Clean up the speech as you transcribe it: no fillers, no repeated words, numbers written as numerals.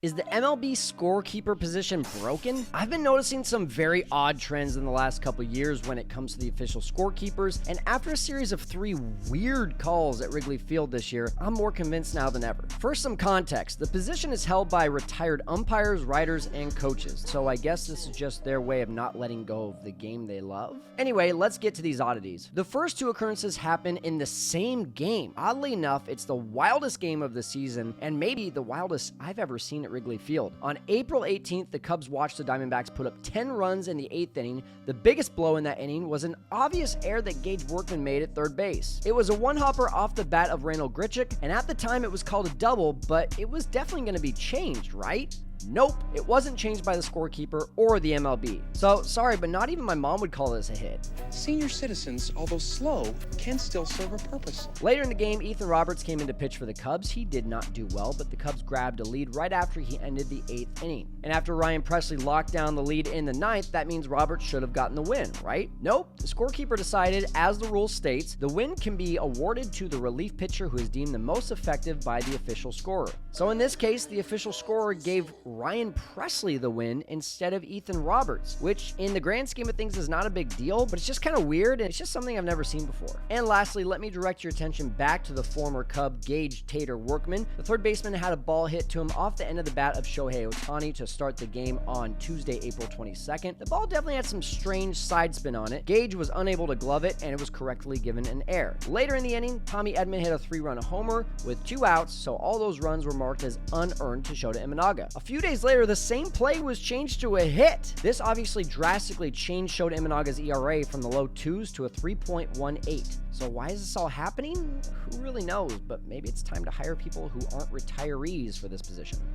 Is the MLB scorekeeper position broken? I've been noticing some very odd trends in the last couple years when it comes to the official scorekeepers, and after a series of 3 weird calls at Wrigley Field this year, I'm more convinced now than ever. First, some context. The position is held by retired umpires, writers, and coaches, so I guess this is just their way of not letting go of the game they love? Anyway, let's get to these oddities. The first 2 occurrences happen in the same game. Oddly enough, it's the wildest game of the season, and maybe the wildest I've ever seen at Wrigley Field. On April 18th, the Cubs watched the Diamondbacks put up 10 runs in the 8th inning. The biggest blow in that inning was an obvious error that Gage Workman made at third base. It was a one-hopper off the bat of Randall Grichuk, and at the time it was called a double, but it was definitely going to be changed, right? Nope, it wasn't changed by the scorekeeper or the MLB. So, sorry, but not even my mom would call this a hit. Senior citizens, although slow, can still serve a purpose. Later in the game, Ethan Roberts came in to pitch for the Cubs. He did not do well, but the Cubs grabbed a lead right after he ended the 8th inning. And after Ryan Presley locked down the lead in the 9th, that means Roberts should have gotten the win, right? Nope, the scorekeeper decided, as the rule states, the win can be awarded to the relief pitcher who is deemed the most effective by the official scorer. So in this case, the official scorer gave Ryan Presley the win instead of Ethan Roberts, which in the grand scheme of things is not a big deal, but it's just kind of weird and it's just something I've never seen before. And lastly, let me direct your attention back to the former Cub Gage Tater Workman. The third baseman had a ball hit to him off the end of the bat of Shohei Ohtani to start the game on Tuesday, April 22nd. The ball definitely had some strange side spin on it. Gage was unable to glove it and it was correctly given an error. Later in the inning, Tommy Edman hit a 3-run homer with 2 outs, so all those runs were marked as unearned to Shota Imanaga. A few days later, the same play was changed to a hit. This obviously drastically changed Shota Imanaga's ERA from the low 2s to a 3.18. So why is this all happening? Who really knows, but maybe it's time to hire people who aren't retirees for this position.